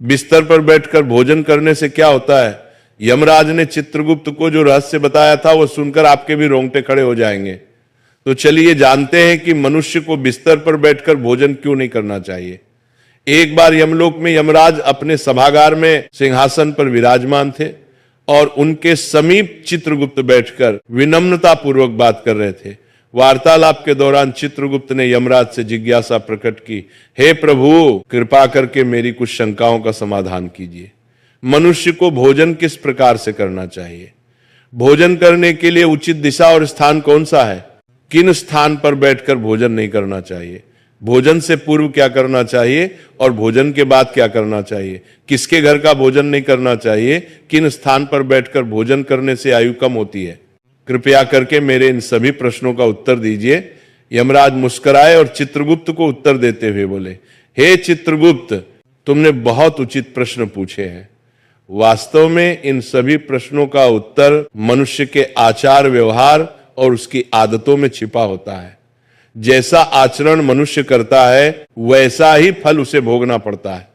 बिस्तर पर बैठकर भोजन करने से क्या होता है? यमराज ने चित्रगुप्त को जो रहस्य बताया था वो सुनकर आपके भी रोंगटे खड़े हो जाएंगे। तो चलिए जानते हैं कि मनुष्य को बिस्तर पर बैठकर भोजन क्यों नहीं करना चाहिए। एक बार यमलोक में यमराज अपने सभागार में सिंहासन पर विराजमान थे और उनके समीप चित्रगुप्त बैठकर विनम्रता पूर्वक बात कर रहे थे। वार्तालाप के दौरान चित्रगुप्त ने यमराज से जिज्ञासा प्रकट की, हे प्रभु, कृपा करके मेरी कुछ शंकाओं का समाधान कीजिए। मनुष्य को भोजन किस प्रकार से करना चाहिए? भोजन करने के लिए उचित दिशा और स्थान कौन सा है? किन स्थान पर बैठकर भोजन नहीं करना चाहिए? भोजन से पूर्व क्या करना चाहिए और भोजन के बाद क्या करना चाहिए? किसके घर का भोजन नहीं करना चाहिए? किन स्थान पर बैठकर भोजन करने से आयु कम होती है? कृपया करके मेरे इन सभी प्रश्नों का उत्तर दीजिए। यमराज मुस्कुराए और चित्रगुप्त को उत्तर देते हुए बोले, हे चित्रगुप्त, तुमने बहुत उचित प्रश्न पूछे हैं। वास्तव में इन सभी प्रश्नों का उत्तर मनुष्य के आचार व्यवहार और उसकी आदतों में छिपा होता है। जैसा आचरण मनुष्य करता है वैसा ही फल उसे भोगना पड़ता है।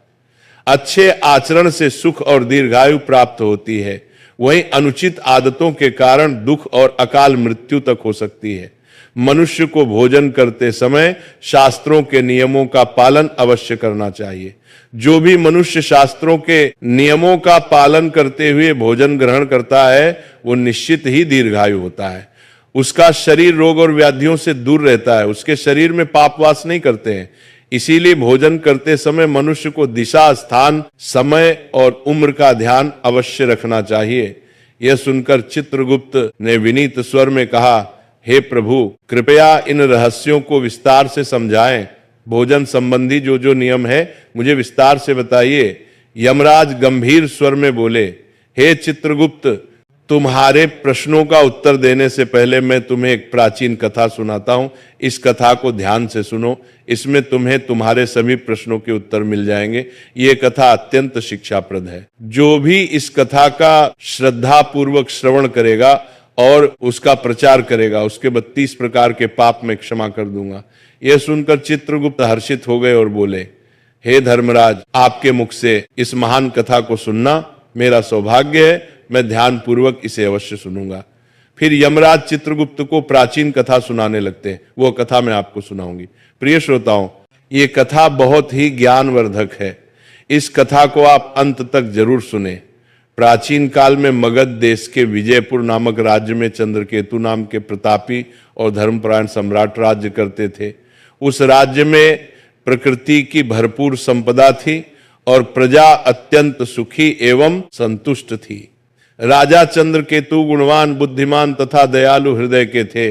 अच्छे आचरण से सुख और दीर्घायु प्राप्त होती है, वहीं अनुचित आदतों के कारण दुख और अकाल मृत्यु तक हो सकती है। मनुष्य को भोजन करते समय शास्त्रों के नियमों का पालन अवश्य करना चाहिए। जो भी मनुष्य शास्त्रों के नियमों का पालन करते हुए भोजन ग्रहण करता है वो निश्चित ही दीर्घायु होता है। उसका शरीर रोग और व्याधियों से दूर रहता है, उसके शरीर में पाप वास नहीं करते हैं। इसीलिए भोजन करते समय मनुष्य को दिशा, स्थान, समय और उम्र का ध्यान अवश्य रखना चाहिए। यह सुनकर चित्रगुप्त ने विनीत स्वर में कहा, हे प्रभु, कृपया इन रहस्यों को विस्तार से समझाएं। भोजन संबंधी जो जो नियम है मुझे विस्तार से बताइए। यमराज गंभीर स्वर में बोले, हे चित्रगुप्त, तुम्हारे प्रश्नों का उत्तर देने से पहले मैं तुम्हें एक प्राचीन कथा सुनाता हूं। इस कथा को ध्यान से सुनो, इसमें तुम्हें तुम्हारे सभी प्रश्नों के उत्तर मिल जाएंगे। ये कथा अत्यंत शिक्षाप्रद है। जो भी इस कथा का श्रद्धा पूर्वक श्रवण करेगा और उसका प्रचार करेगा, उसके 32 प्रकार के पाप मैं क्षमा कर दूंगा। यह सुनकर चित्रगुप्त हर्षित हो गए और बोले, हे धर्मराज, आपके मुख से इस महान कथा को सुनना मेरा सौभाग्य है। मैं ध्यान पूर्वक इसे अवश्य सुनूंगा। फिर यमराज चित्रगुप्त को प्राचीन कथा सुनाने लगते हैं। वो कथा मैं आपको सुनाऊंगी। प्रिय श्रोताओं, ये कथा बहुत ही ज्ञानवर्धक है। इस कथा को आप अंत तक जरूर सुने। प्राचीन काल में मगध देश के विजयपुर नामक राज्य में चंद्रकेतु नाम के प्रतापी और धर्मपरायण सम्राट राज्य करते थे। उस राज्य में प्रकृति की भरपूर संपदा थी और प्रजा अत्यंत सुखी एवं संतुष्ट थी। राजा चंद्रकेतु गुणवान, बुद्धिमान तथा दयालु हृदय के थे।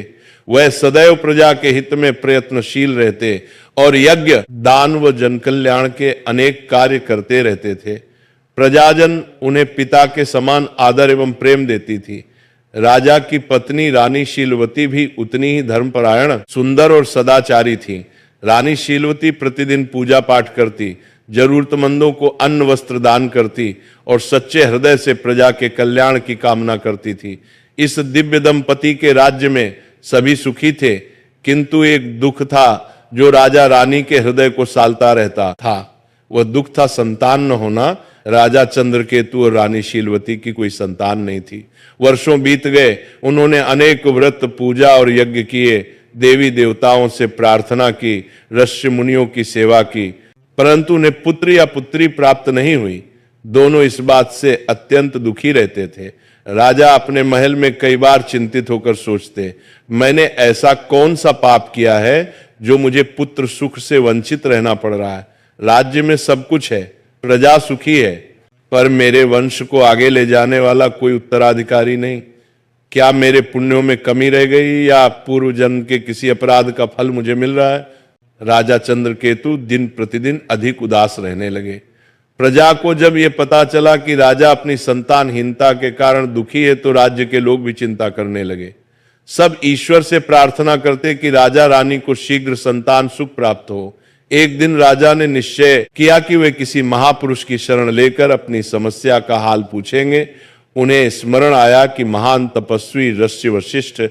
वह सदैव प्रजा के हित में प्रयत्नशील रहते और यज्ञ, दान व जन कल्याण के अनेक कार्य करते रहते थे। प्रजाजन उन्हें पिता के समान आदर एवं प्रेम देती थी। राजा की पत्नी रानी शीलवती भी उतनी ही धर्मपरायण, सुंदर और सदाचारी थी। रानी शीलवती प्रतिदिन पूजा पाठ करती, जरूरतमंदों को अन्न वस्त्र दान करती और सच्चे हृदय से प्रजा के कल्याण की कामना करती थी। इस दिव्य दंपति के राज्य में सभी सुखी थे, किंतु एक दुख था जो राजा रानी के हृदय को सालता रहता था। वह दुख था संतान न होना। राजा चंद्रकेतु और रानी शीलवती की कोई संतान नहीं थी। वर्षों बीत गए, उन्होंने अनेक व्रत, पूजा और यज्ञ किए, देवी देवताओं से प्रार्थना की, ऋषि मुनियों की सेवा की, परंतु उन्हें पुत्र या पुत्री प्राप्त नहीं हुई। दोनों इस बात से अत्यंत दुखी रहते थे। राजा अपने महल में कई बार चिंतित होकर सोचते, मैंने ऐसा कौन सा पाप किया है जो मुझे पुत्र सुख से वंचित रहना पड़ रहा है। राज्य में सब कुछ है, प्रजा सुखी है, पर मेरे वंश को आगे ले जाने वाला कोई उत्तराधिकारी नहीं। क्या मेरे पुण्यों में कमी रह गई या पूर्व जन्म के किसी अपराध का फल मुझे मिल रहा है? राजा चंद्रकेतु दिन प्रतिदिन अधिक उदास रहने लगे। प्रजा को जब यह पता चला कि राजा अपनी संतानहीनता के कारण दुखी है तो राज्य के लोग भी चिंता करने लगे। सब ईश्वर से प्रार्थना करते कि राजा रानी को शीघ्र संतान सुख प्राप्त हो। एक दिन राजा ने निश्चय किया कि वे किसी महापुरुष की शरण लेकर अपनी समस्या का हाल पूछेंगे। उन्हें स्मरण आया कि महान तपस्वी ऋषि वशिष्ठ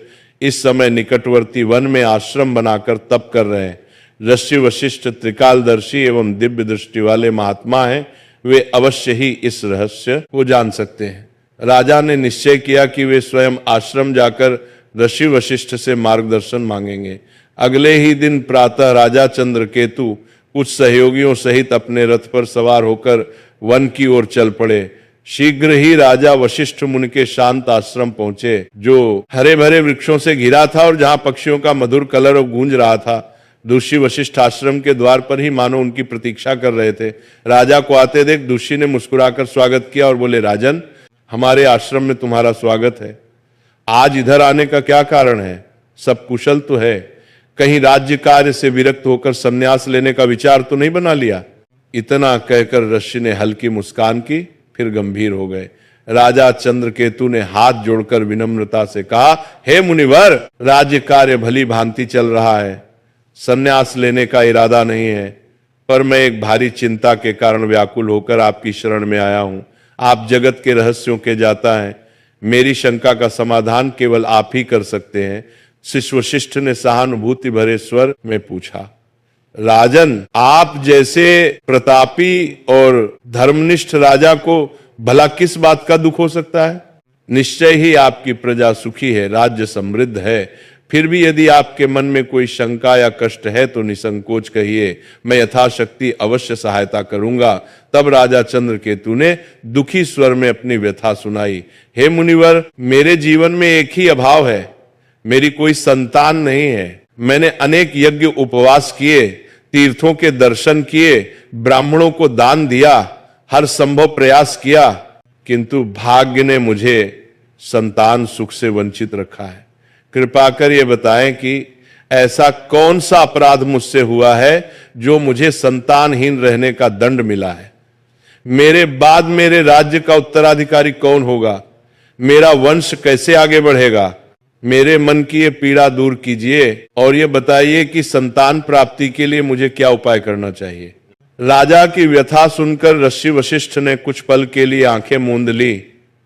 इस समय निकटवर्ती वन में आश्रम बनाकर तप कर रहे हैं। ऋषि वशिष्ठ त्रिकालदर्शी एवं दिव्य दृष्टि वाले महात्मा हैं। वे अवश्य ही इस रहस्य को जान सकते हैं। राजा ने निश्चय किया कि वे स्वयं आश्रम जाकर ऋषि वशिष्ठ से मार्गदर्शन मांगेंगे। अगले ही दिन प्रातः राजा चंद्रकेतु कुछ सहयोगियों सहित अपने रथ पर सवार होकर वन की ओर चल पड़े। शीघ्र ही राजा वशिष्ठ मुनि के शांत आश्रम पहुंचे, जो हरे भरे वृक्षों से घिरा था और जहां पक्षियों का मधुर कलरव गूंज रहा था। ऋषि वशिष्ठ आश्रम के द्वार पर ही मानो उनकी प्रतीक्षा कर रहे थे। राजा को आते देख ऋषि ने मुस्कुराकर स्वागत किया और बोले, राजन, हमारे आश्रम में तुम्हारा स्वागत है। आज इधर आने का क्या कारण है? सब कुशल तो है? कहीं राज्य कार्य से विरक्त होकर संन्यास लेने का विचार तो नहीं बना लिया? इतना कहकर ऋषि ने हल्की मुस्कान की, फिर गंभीर हो गए। राजा चंद्रकेतु ने हाथ जोड़कर विनम्रता से कहा, हे मुनिवर, राज्य कार्य भली भांति चल रहा है, संन्यास लेने का इरादा नहीं है, पर मैं एक भारी चिंता के कारण व्याकुल होकर आपकी शरण में आया हूं। आप जगत के रहस्यों के जाता है, मेरी शंका का समाधान केवल आप ही कर सकते हैं। शिष्य वशिष्ठ ने सहानुभूति भरे स्वर में पूछा, राजन, आप जैसे प्रतापी और धर्मनिष्ठ राजा को भला किस बात का दुख हो सकता है? निश्चय ही आपकी प्रजा सुखी है, राज्य समृद्ध है। फिर भी यदि आपके मन में कोई शंका या कष्ट है तो निसंकोच कहिए, मैं यथाशक्ति अवश्य सहायता करूंगा। तब राजा चंद्रकेतु ने दुखी स्वर में अपनी व्यथा सुनाई। हे मुनिवर, मेरे जीवन में एक ही अभाव है, मेरी कोई संतान नहीं है। मैंने अनेक यज्ञ उपवास किए, तीर्थों के दर्शन किए, ब्राह्मणों को दान दिया, हर संभव प्रयास किया, किंतु भाग्य ने मुझे संतान सुख से वंचित रखा है। कृपा कर ये बताएं कि ऐसा कौन सा अपराध मुझसे हुआ है जो मुझे संतानहीन रहने का दंड मिला है? मेरे बाद मेरे राज्य का उत्तराधिकारी कौन होगा? मेरा वंश कैसे आगे बढ़ेगा? मेरे मन की ये पीड़ा दूर कीजिए और ये बताइए कि संतान प्राप्ति के लिए मुझे क्या उपाय करना चाहिए। राजा की व्यथा सुनकर ऋषि वशिष्ठ ने कुछ पल के लिए आंखें मूंद ली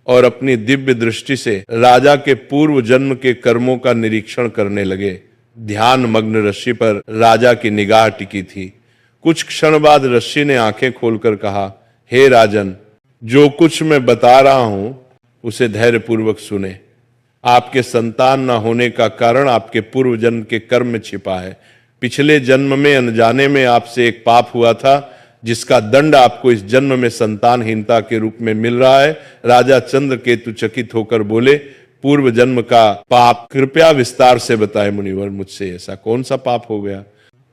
और अपनी दिव्य दृष्टि से राजा के पूर्व जन्म के कर्मों का निरीक्षण करने लगे। ध्यान मग्न ऋषि पर राजा की निगाह टिकी थी। कुछ क्षण बाद ऋषि ने आंखें खोलकर कहा, हे राजन, जो कुछ मैं बता रहा हूं उसे धैर्यपूर्वक सुने। आपके संतान न होने का कारण आपके पूर्व जन्म के कर्म में छिपा है। पिछले जन्म में अनजाने में आपसे एक पाप हुआ था, जिसका दंड आपको इस जन्म में संतानहीनता के रूप में मिल रहा है। राजा चंद्रकेतु चकित होकर बोले, पूर्व जन्म का पाप कृपया विस्तार से बताएं मुनिवर, मुझसे ऐसा कौन सा पाप हो गया?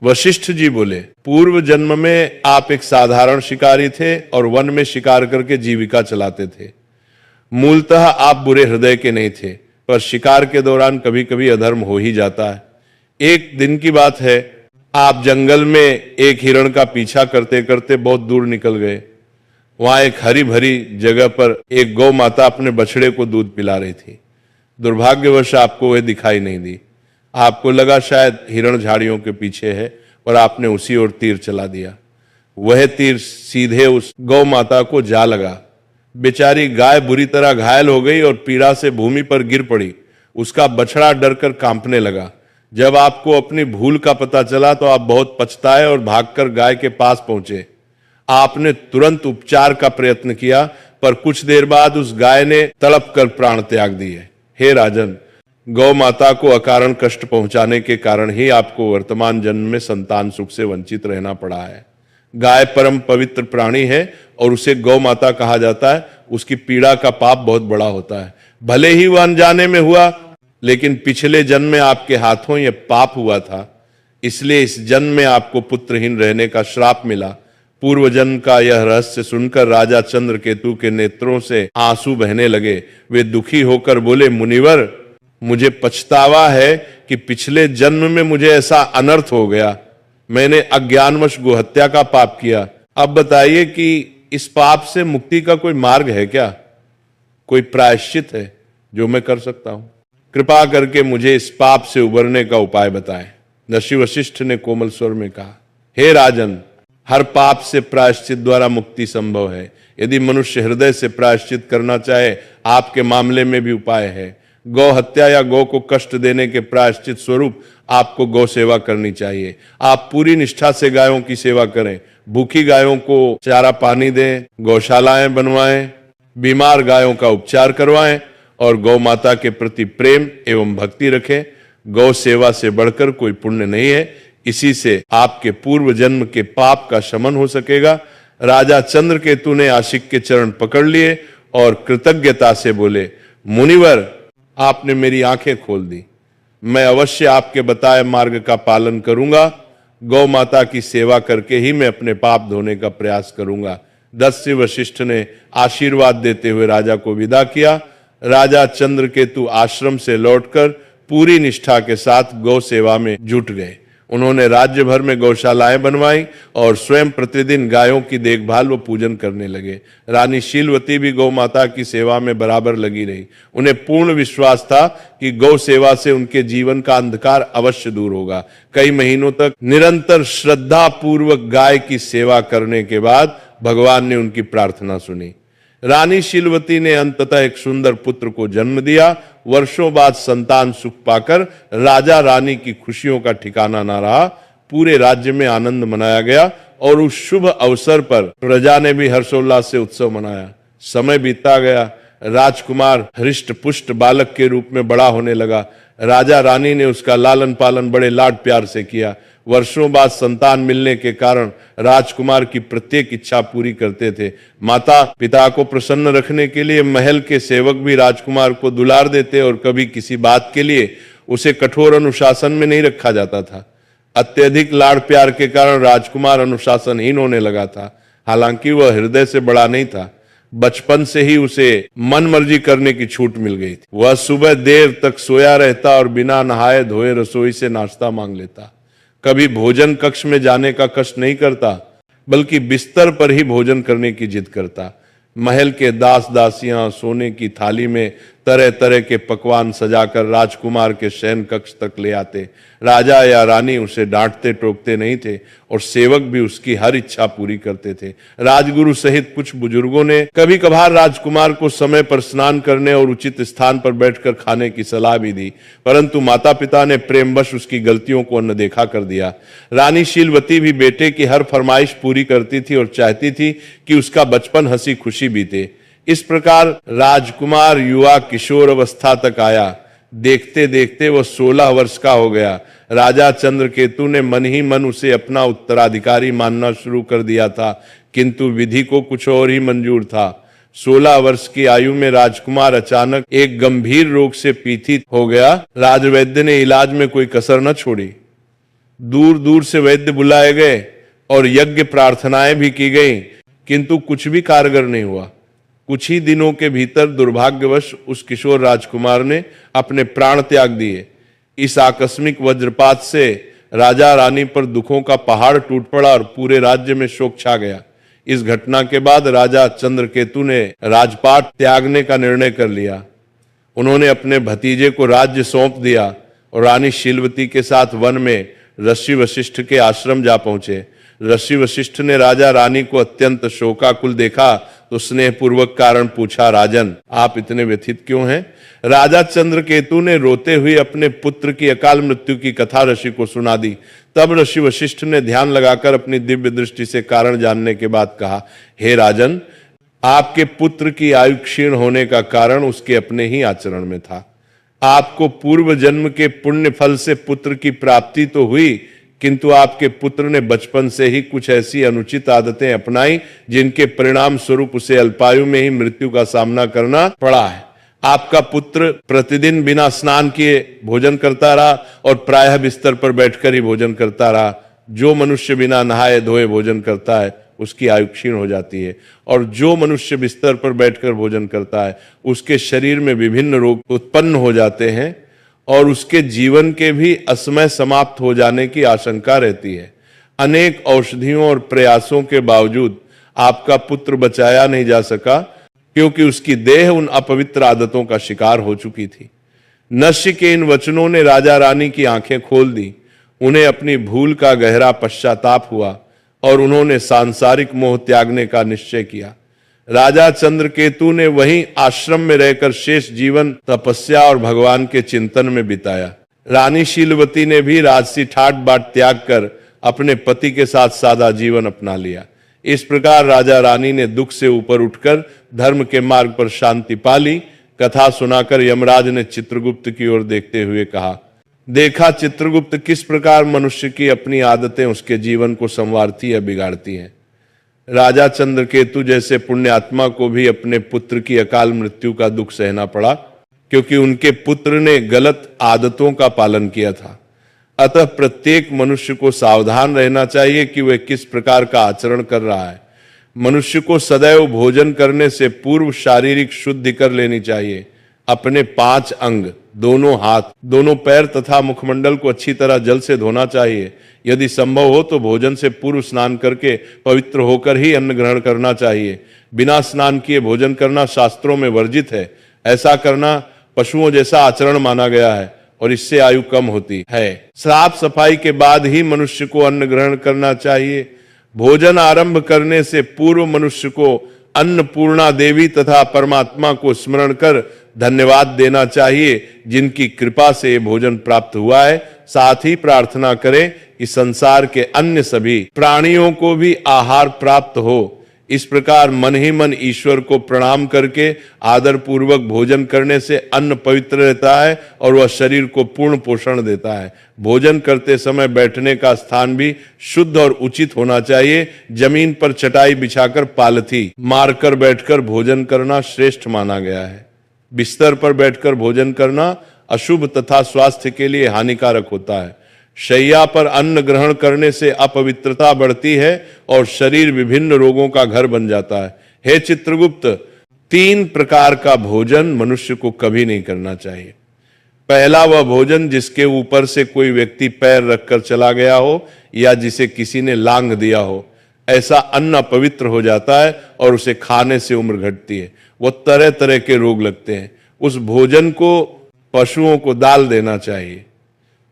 वशिष्ठ जी बोले, पूर्व जन्म में आप एक साधारण शिकारी थे और वन में शिकार करके जीविका चलाते थे। मूलतः आप बुरे हृदय के नहीं थे, पर शिकार के दौरान कभी कभी अधर्म हो ही जाता है। एक दिन की बात है, आप जंगल में एक हिरण का पीछा करते करते बहुत दूर निकल गए। वहां एक हरी भरी जगह पर एक गौ माता अपने बछड़े को दूध पिला रही थी। दुर्भाग्यवश आपको वह दिखाई नहीं दी। आपको लगा शायद हिरण झाड़ियों के पीछे है और आपने उसी ओर तीर चला दिया। वह तीर सीधे उस गौ माता को जा लगा। बेचारी गाय बुरी तरह घायल हो गई और पीड़ा से भूमि पर गिर पड़ी। उसका बछड़ा डरकर कांपने लगा। जब आपको अपनी भूल का पता चला तो आप बहुत पछताए और भागकर गाय के पास पहुंचे। आपने तुरंत उपचार का प्रयत्न किया, पर कुछ देर बाद उस गाय ने तड़प कर प्राण त्याग दिए। हे राजन, गौ माता को अकारण कष्ट पहुंचाने के कारण ही आपको वर्तमान जन्म में संतान सुख से वंचित रहना पड़ा है। गाय परम पवित्र प्राणी है और उसे गौ माता कहा जाता है। उसकी पीड़ा का पाप बहुत बड़ा होता है। भले ही वह अनजाने में हुआ, लेकिन पिछले जन्म में आपके हाथों यह पाप हुआ था, इसलिए इस जन्म में आपको पुत्रहीन रहने का श्राप मिला। पूर्व जन्म का यह रहस्य सुनकर राजा चंद्रकेतु के नेत्रों से आंसू बहने लगे। वे दुखी होकर बोले, मुनिवर, मुझे पछतावा है कि पिछले जन्म में मुझे ऐसा अनर्थ हो गया। मैंने अज्ञानवश गोहत्या का पाप किया। अब बताइए कि इस पाप से मुक्ति का कोई मार्ग है क्या? कोई प्रायश्चित है जो मैं कर सकता हूं? कृपा करके मुझे इस पाप से उबरने का उपाय बताएं। ऋषि वशिष्ठ ने कोमल स्वर में कहा, हे राजन, हर पाप से प्रायश्चित द्वारा मुक्ति संभव है। यदि मनुष्य हृदय से प्रायश्चित करना चाहे, आपके मामले में भी उपाय है। गौ हत्या या गौ को कष्ट देने के प्रायश्चित स्वरूप आपको गौ सेवा करनी चाहिए। आप पूरी निष्ठा से गायों की सेवा करें, भूखी गायों को चारा पानी दें, गौशालाएं बनवाएं, बीमार गायों का उपचार करवाएं और गौ माता के प्रति प्रेम एवं भक्ति रखें। गौ सेवा से बढ़कर कोई पुण्य नहीं है। इसी से आपके पूर्व जन्म के पाप का शमन हो सकेगा। राजा चंद्रकेतु ने आशिक के चरण पकड़ लिए और कृतज्ञता से बोले, मुनिवर, आपने मेरी आंखें खोल दी। मैं अवश्य आपके बताए मार्ग का पालन करूंगा। गौ माता की सेवा करके ही मैं अपने पाप धोने का प्रयास करूंगा। दस्य वशिष्ठ ने आशीर्वाद देते हुए राजा को विदा किया। राजा चंद्रकेतु आश्रम से लौटकर पूरी निष्ठा के साथ गौ सेवा में जुट गए। उन्होंने राज्य भर में गौशालाएं बनवाई और स्वयं प्रतिदिन गायों की देखभाल व पूजन करने लगे। रानी शीलवती भी गौ माता की सेवा में बराबर लगी रही। उन्हें पूर्ण विश्वास था कि गौ सेवा से उनके जीवन का अंधकार अवश्य दूर होगा। कई महीनों तक निरंतर श्रद्धा पूर्वक गाय की सेवा करने के बाद भगवान ने उनकी प्रार्थना सुनी। रानी शीलवती ने अंततः एक सुंदर पुत्र को जन्म दिया। वर्षों बाद संतान सुख पाकर राजा रानी की खुशियों का ठिकाना न रहा। पूरे राज्य में आनंद मनाया गया और उस शुभ अवसर पर प्रजा ने भी हर्षोल्लास से उत्सव मनाया। समय बीतता गया। राजकुमार हृष्ट पुष्ट बालक के रूप में बड़ा होने लगा। राजा रानी ने उसका लालन पालन बड़े लाड प्यार से किया। वर्षों बाद संतान मिलने के कारण राजकुमार की प्रत्येक इच्छा पूरी करते थे। माता पिता को प्रसन्न रखने के लिए महल के सेवक भी राजकुमार को दुलार देते और कभी किसी बात के लिए उसे कठोर अनुशासन में नहीं रखा जाता था। अत्यधिक लाड़ प्यार के कारण राजकुमार अनुशासनहीन होने लगा था। हालांकि वह हृदय से बड़ा नहीं था। बचपन से ही उसे मन मर्जी करने की छूट मिल गई थी। वह सुबह देर तक सोया रहता और बिना नहाए धोए रसोई से नाश्ता मांग लेता। कभी भोजन कक्ष में जाने का कष्ट नहीं करता, बल्कि बिस्तर पर ही भोजन करने की जिद करता। महल के दास दासियां सोने की थाली में तरह तरह के पकवान सजाकर राजकुमार के शयन कक्ष तक ले आते। राजा या रानी उसे डांटते टोकते नहीं थे और सेवक भी उसकी हर इच्छा पूरी करते थे। राजगुरु सहित कुछ बुजुर्गों ने कभी कभार राजकुमार को समय पर स्नान करने और उचित स्थान पर बैठकर खाने की सलाह भी दी, परंतु माता पिता ने प्रेमवश उसकी गलतियों को अनदेखा कर दिया। रानी शीलवती भी बेटे की हर फरमाइश पूरी करती थी और चाहती थी कि उसका बचपन हंसी खुशी बीते। इस प्रकार राजकुमार युवा किशोर अवस्था तक आया। देखते देखते वह 16 वर्ष का हो गया। राजा चंद्रकेतु ने मन ही मन उसे अपना उत्तराधिकारी मानना शुरू कर दिया था, किंतु विधि को कुछ और ही मंजूर था। 16 वर्ष की आयु में राजकुमार अचानक एक गंभीर रोग से पीड़ित हो गया। राजवैद्य ने इलाज में कोई कसर न छोड़ी। दूर दूर से वैद्य बुलाए गए और यज्ञ प्रार्थनाएं भी की गई, किंतु कुछ भी कारगर नहीं हुआ। कुछ ही दिनों के भीतर दुर्भाग्यवश उस किशोर राजकुमार ने अपने प्राण त्याग दिए। इस आकस्मिक वज्रपात से राजा रानी पर दुखों का पहाड़ टूट पड़ा और पूरे राज्य में शोक छा गया। इस घटना के बाद राजा चंद्रकेतु ने राजपाट त्यागने का निर्णय कर लिया। उन्होंने अपने भतीजे को राज्य सौंप दिया और रानी शीलवती के साथ वन में ऋषि वशिष्ठ के आश्रम जा पहुंचे। ऋषि वशिष्ठ ने राजा रानी को अत्यंत शोकाकुल देखा तो स्नेहपूर्वक कारण पूछा, राजन, आप इतने व्यथित क्यों हैं? राजा चंद्रकेतु ने रोते हुए अपने पुत्र की अकाल मृत्यु की कथा ऋषि को सुना दी। तब ऋषि वशिष्ठ ने ध्यान लगाकर अपनी दिव्य दृष्टि से कारण जानने के बाद कहा, हे राजन, आपके पुत्र की आयु क्षीण होने का कारण उसके अपने ही आचरण में था। आपको पूर्व जन्म के पुण्य फल से पुत्र की प्राप्ति तो हुई, किंतु आपके पुत्र ने बचपन से ही कुछ ऐसी अनुचित आदतें अपनाई जिनके परिणाम स्वरूप उसे अल्पायु में ही मृत्यु का सामना करना पड़ा है। आपका पुत्र प्रतिदिन बिना स्नान किए भोजन करता रहा और प्रायः बिस्तर पर बैठकर ही भोजन करता रहा। जो मनुष्य बिना नहाए धोए भोजन करता है उसकी आयु क्षीण हो जाती है, और जो मनुष्य बिस्तर पर बैठकर भोजन करता है उसके शरीर में विभिन्न रोग उत्पन्न हो जाते हैं और उसके जीवन के भी असमय समाप्त हो जाने की आशंका रहती है। अनेक औषधियों और प्रयासों के बावजूद आपका पुत्र बचाया नहीं जा सका, क्योंकि उसकी देह उन अपवित्र आदतों का शिकार हो चुकी थी। नश्य के इन वचनों ने राजा रानी की आंखें खोल दी। उन्हें अपनी भूल का गहरा पश्चाताप हुआ और उन्होंने सांसारिक मोह त्यागने का निश्चय किया। राजा चंद्रकेतु ने वहीं आश्रम में रहकर शेष जीवन तपस्या और भगवान के चिंतन में बिताया। रानी शीलवती ने भी राजसी ठाट बाट त्याग कर अपने पति के साथ सादा जीवन अपना लिया। इस प्रकार राजा रानी ने दुख से ऊपर उठकर धर्म के मार्ग पर शांति पा ली। कथा सुनाकर यमराज ने चित्रगुप्त की ओर देखते हुए कहा, देखा चित्रगुप्त, किस प्रकार मनुष्य की अपनी आदतें उसके जीवन को संवारती या बिगाड़ती हैं। राजा चंद्रकेतु जैसे पुण्यात्मा को भी अपने पुत्र की अकाल मृत्यु का दुख सहना पड़ा, क्योंकि उनके पुत्र ने गलत आदतों का पालन किया था। अतः प्रत्येक मनुष्य को सावधान रहना चाहिए कि वह किस प्रकार का आचरण कर रहा है। मनुष्य को सदैव भोजन करने से पूर्व शारीरिक शुद्धि कर लेनी चाहिए। अपने 5 अंग, दोनों हाथ, दोनों पैर तथा मुखमंडल को अच्छी तरह जल से धोना चाहिए। यदि संभव हो तो भोजन से पूर्व स्नान करके पवित्र होकर ही अन्न ग्रहण करना चाहिए। बिना स्नान किए भोजन करना शास्त्रों में वर्जित है। ऐसा करना पशुओं जैसा आचरण माना गया है और इससे आयु कम होती है। साफ सफाई के बाद ही मनुष्य को अन्न ग्रहण करना चाहिए। भोजन आरंभ करने से पूर्व मनुष्य को अन्नपूर्णा देवी तथा परमात्मा को स्मरण कर धन्यवाद देना चाहिए, जिनकी कृपा से ये भोजन प्राप्त हुआ है। साथ ही प्रार्थना करें कि संसार के अन्य सभी प्राणियों को भी आहार प्राप्त हो। इस प्रकार मन ही मन ईश्वर को प्रणाम करके आदर पूर्वक भोजन करने से अन्न पवित्र रहता है और वह शरीर को पूर्ण पोषण देता है। भोजन करते समय बैठने का स्थान भी शुद्ध और उचित होना चाहिए। जमीन पर चटाई बिछाकर पालथी मारकर बैठकर भोजन करना श्रेष्ठ माना गया है। बिस्तर पर बैठकर भोजन करना अशुभ तथा स्वास्थ्य के लिए हानिकारक होता है। शैया पर अन्न ग्रहण करने से अपवित्रता बढ़ती है और शरीर विभिन्न रोगों का घर बन जाता है। हे चित्रगुप्त, 3 प्रकार का भोजन मनुष्य को कभी नहीं करना चाहिए। पहला वह भोजन जिसके ऊपर से कोई व्यक्ति पैर रखकर चला गया हो या जिसे किसी ने लांघ दिया हो। ऐसा अन्न अपवित्र हो जाता है और उसे खाने से उम्र घटती है। वो तरह तरह के रोग लगते हैं। उस भोजन को पशुओं को डाल देना चाहिए।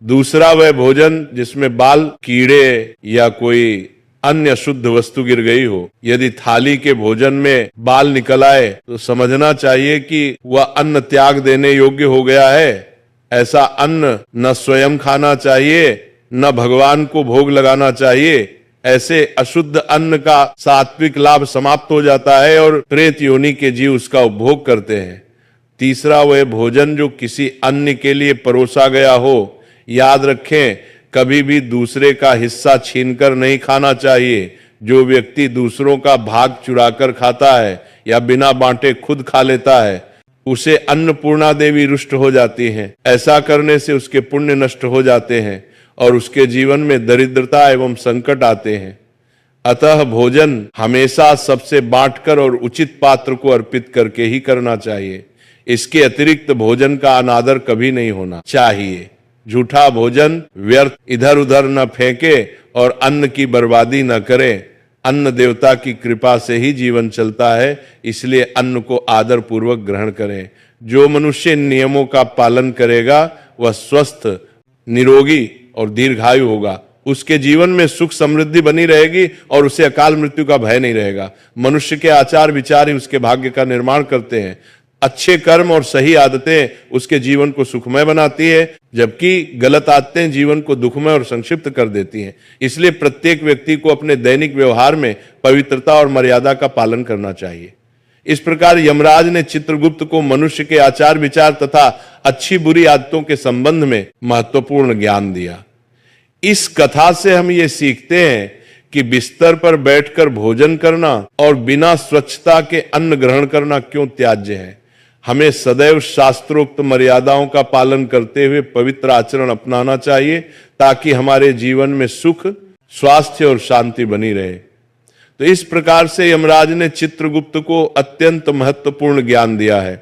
दूसरा वह भोजन जिसमें बाल, कीड़े या कोई अन्य शुद्ध वस्तु गिर गई हो। यदि थाली के भोजन में बाल निकल आए तो समझना चाहिए कि वह अन्न त्याग देने योग्य हो गया है। ऐसा अन्न न स्वयं खाना चाहिए, न भगवान को भोग लगाना चाहिए। ऐसे अशुद्ध अन्न का सात्विक लाभ समाप्त हो जाता है और प्रेत योनि के जीव उसका उपभोग करते हैं। तीसरा वह भोजन जो किसी अन्य के लिए परोसा गया हो। याद रखें, कभी भी दूसरे का हिस्सा छीनकर नहीं खाना चाहिए। जो व्यक्ति दूसरों का भाग चुराकर खाता है या बिना बांटे खुद खा लेता है, उसे अन्नपूर्णा देवी रुष्ट हो जाती हैं। ऐसा करने से उसके पुण्य नष्ट हो जाते हैं और उसके जीवन में दरिद्रता एवं संकट आते हैं। अतः भोजन हमेशा सबसे बांटकर और उचित पात्र को अर्पित करके ही करना चाहिए। इसके अतिरिक्त भोजन का अनादर कभी नहीं होना चाहिए। झूठा भोजन व्यर्थ इधर उधर न फेंके और अन्न की बर्बादी न करें। अन्न देवता की कृपा से ही जीवन चलता है, इसलिए अन्न को आदर पूर्वक ग्रहण करें। जो मनुष्य इन नियमों का पालन करेगा वह स्वस्थ, निरोगी और दीर्घायु होगा। उसके जीवन में सुख समृद्धि बनी रहेगी और उसे अकाल मृत्यु का भय नहीं रहेगा। मनुष्य के आचार विचार ही उसके भाग्य का निर्माण करते हैं। अच्छे कर्म और सही आदतें उसके जीवन को सुखमय बनाती है, जबकि गलत आदतें जीवन को दुखमय और संक्षिप्त कर देती हैं। इसलिए प्रत्येक व्यक्ति को अपने दैनिक व्यवहार में पवित्रता और मर्यादा का पालन करना चाहिए। इस प्रकार यमराज ने चित्रगुप्त को मनुष्य के आचार विचार तथा अच्छी बुरी आदतों के संबंध में महत्वपूर्ण ज्ञान दिया। इस कथा से हम ये सीखते हैं कि बिस्तर पर बैठकर भोजन करना और बिना स्वच्छता के अन्न ग्रहण करना क्यों त्याज्य है। हमें सदैव शास्त्रोक्त मर्यादाओं का पालन करते हुए पवित्र आचरण अपनाना चाहिए, ताकि हमारे जीवन में सुख, स्वास्थ्य और शांति बनी रहे। तो इस प्रकार से यमराज ने चित्रगुप्त को अत्यंत महत्वपूर्ण ज्ञान दिया है।